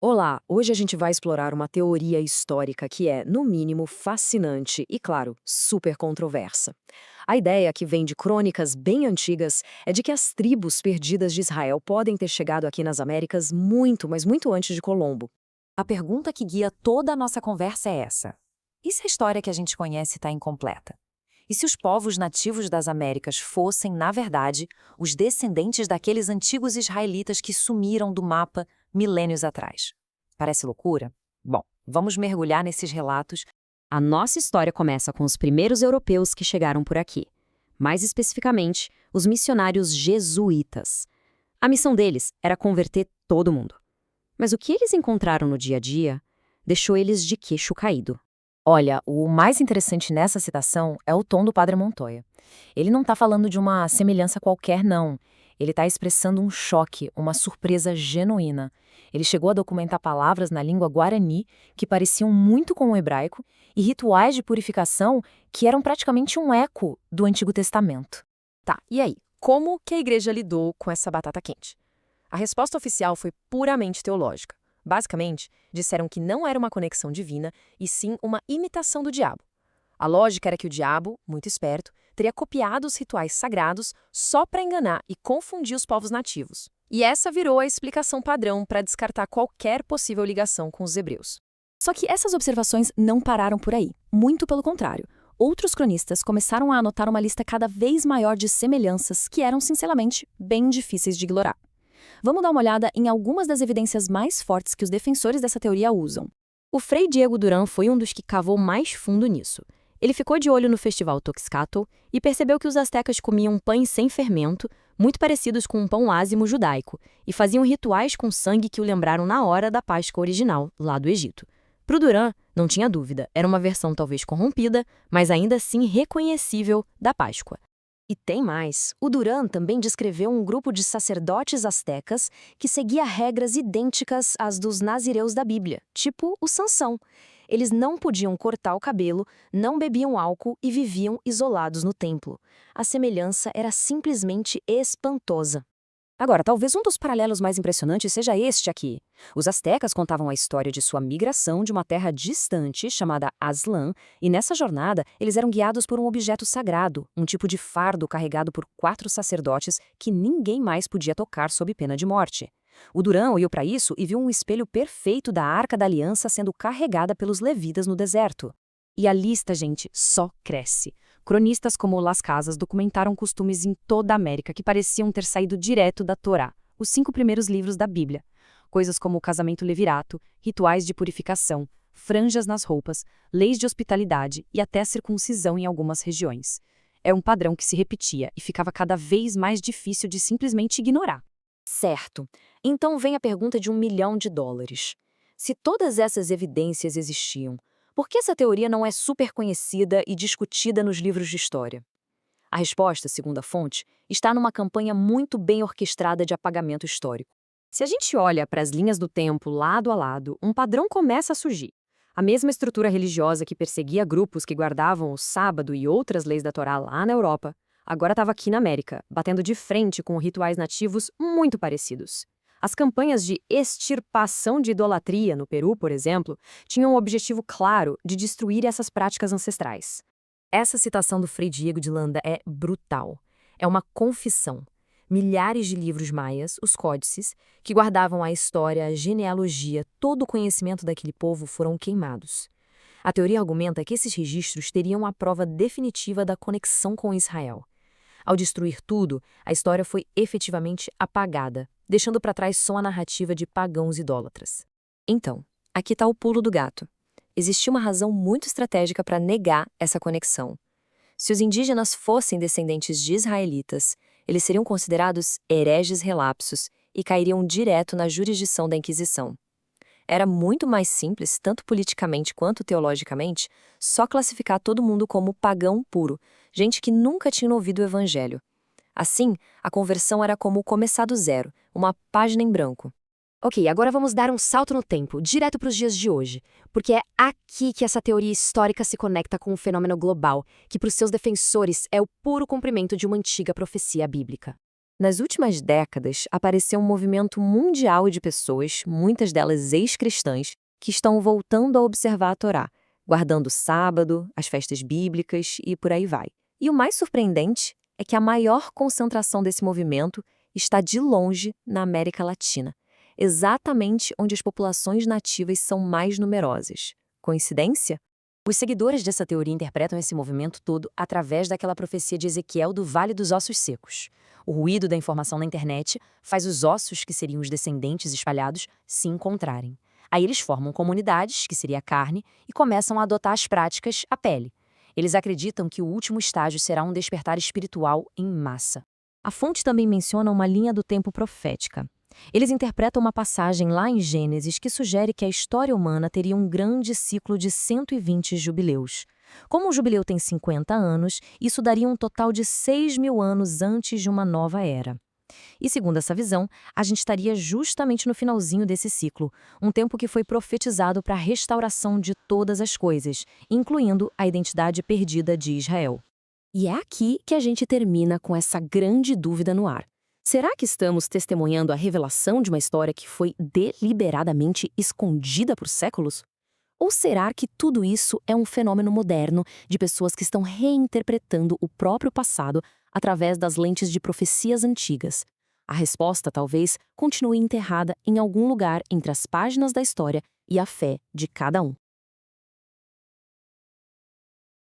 Olá, hoje a gente vai explorar uma teoria histórica que é, no mínimo, fascinante e, claro, super controversa. A ideia, que vem de crônicas bem antigas, é de que as tribos perdidas de Israel podem ter chegado aqui nas Américas muito, mas muito antes de Colombo. A pergunta que guia toda a nossa conversa é essa: e se a história que a gente conhece está incompleta? E se os povos nativos das Américas fossem, na verdade, os descendentes daqueles antigos israelitas que sumiram do mapa milênios atrás? Parece loucura? Bom, vamos mergulhar nesses relatos. A nossa história começa com os primeiros europeus que chegaram por aqui. Mais especificamente, os missionários jesuítas. A missão deles era converter todo mundo. Mas o que eles encontraram no dia a dia deixou eles de queixo caído. Olha, o mais interessante nessa citação é o tom do Padre Montoya. Ele não está falando de uma semelhança qualquer, não. Ele está expressando um choque, uma surpresa genuína. Ele chegou a documentar palavras na língua guarani que pareciam muito com o hebraico e rituais de purificação que eram praticamente um eco do Antigo Testamento. Tá, e aí? Como que a igreja lidou com essa batata quente? A resposta oficial foi puramente teológica. Basicamente, disseram que não era uma conexão divina, e sim uma imitação do diabo. A lógica era que o diabo, muito esperto, teria copiado os rituais sagrados só para enganar e confundir os povos nativos. E essa virou a explicação padrão para descartar qualquer possível ligação com os hebreus. Só que essas observações não pararam por aí. Muito pelo contrário. Outros cronistas começaram a anotar uma lista cada vez maior de semelhanças que eram, sinceramente, bem difíceis de ignorar. Vamos dar uma olhada em algumas das evidências mais fortes que os defensores dessa teoria usam. O Frei Diego Duran foi um dos que cavou mais fundo nisso. Ele ficou de olho no festival Toxcatl e percebeu que os astecas comiam pães sem fermento, muito parecidos com um pão ázimo judaico, e faziam rituais com sangue que o lembraram na hora da Páscoa original, lá do Egito. Para o Duran, não tinha dúvida, era uma versão talvez corrompida, mas ainda assim reconhecível da Páscoa. E tem mais. O Duran também descreveu um grupo de sacerdotes astecas que seguia regras idênticas às dos nazireus da Bíblia, tipo o Sansão. Eles não podiam cortar o cabelo, não bebiam álcool e viviam isolados no templo. A semelhança era simplesmente espantosa. Agora, talvez um dos paralelos mais impressionantes seja este aqui. Os astecas contavam a história de sua migração de uma terra distante, chamada Aztlán, e nessa jornada eles eram guiados por um objeto sagrado, um tipo de fardo carregado por 4 sacerdotes que ninguém mais podia tocar sob pena de morte. O Duran olhou para isso e viu um espelho perfeito da Arca da Aliança sendo carregada pelos levitas no deserto. E a lista, gente, só cresce. Cronistas como Las Casas documentaram costumes em toda a América que pareciam ter saído direto da Torá, os 5 primeiros livros da Bíblia. Coisas como o casamento levirato, rituais de purificação, franjas nas roupas, leis de hospitalidade e até circuncisão em algumas regiões. É um padrão que se repetia e ficava cada vez mais difícil de simplesmente ignorar. Certo. Então vem a pergunta de US$ 1 milhão. Se todas essas evidências existiam, por que essa teoria não é super conhecida e discutida nos livros de história? A resposta, segundo a fonte, está numa campanha muito bem orquestrada de apagamento histórico. Se a gente olha para as linhas do tempo lado a lado, um padrão começa a surgir. A mesma estrutura religiosa que perseguia grupos que guardavam o sábado e outras leis da Torá lá na Europa, agora estava aqui na América, batendo de frente com rituais nativos muito parecidos. As campanhas de extirpação de idolatria no Peru, por exemplo, tinham o objetivo claro de destruir essas práticas ancestrais. Essa citação do Frei Diego de Landa é brutal. É uma confissão. Milhares de livros maias, os códices, que guardavam a história, a genealogia, todo o conhecimento daquele povo foram queimados. A teoria argumenta que esses registros teriam a prova definitiva da conexão com Israel. Ao destruir tudo, a história foi efetivamente apagada, deixando para trás só a narrativa de pagãos idólatras. Então, aqui está o pulo do gato. Existia uma razão muito estratégica para negar essa conexão. Se os indígenas fossem descendentes de israelitas, eles seriam considerados hereges relapsos e cairiam direto na jurisdição da Inquisição. Era muito mais simples, tanto politicamente quanto teologicamente, só classificar todo mundo como pagão puro, gente que nunca tinha ouvido o evangelho. Assim, a conversão era como começar do zero, uma página em branco. Ok, agora vamos dar um salto no tempo, direto para os dias de hoje, porque é aqui que essa teoria histórica se conecta com um fenômeno global, que para os seus defensores é o puro cumprimento de uma antiga profecia bíblica. Nas últimas décadas, apareceu um movimento mundial de pessoas, muitas delas ex-cristãs, que estão voltando a observar a Torá, guardando o sábado, as festas bíblicas e por aí vai. E o mais surpreendente é que a maior concentração desse movimento está de longe na América Latina, exatamente onde as populações nativas são mais numerosas. Coincidência? Os seguidores dessa teoria interpretam esse movimento todo através daquela profecia de Ezequiel do Vale dos Ossos Secos. O ruído da informação na internet faz os ossos, que seriam os descendentes espalhados, se encontrarem. Aí eles formam comunidades, que seria a carne, e começam a adotar as práticas, a pele. Eles acreditam que o último estágio será um despertar espiritual em massa. A fonte também menciona uma linha do tempo profética. Eles interpretam uma passagem lá em Gênesis que sugere que a história humana teria um grande ciclo de 120 jubileus. Como o jubileu tem 50 anos, isso daria um total de 6.000 anos antes de uma nova era. E segundo essa visão, a gente estaria justamente no finalzinho desse ciclo, um tempo que foi profetizado para a restauração de todas as coisas, incluindo a identidade perdida de Israel. E é aqui que a gente termina com essa grande dúvida no ar. Será que estamos testemunhando a revelação de uma história que foi deliberadamente escondida por séculos? Ou será que tudo isso é um fenômeno moderno de pessoas que estão reinterpretando o próprio passado através das lentes de profecias antigas? A resposta talvez continue enterrada em algum lugar entre as páginas da história e a fé de cada um.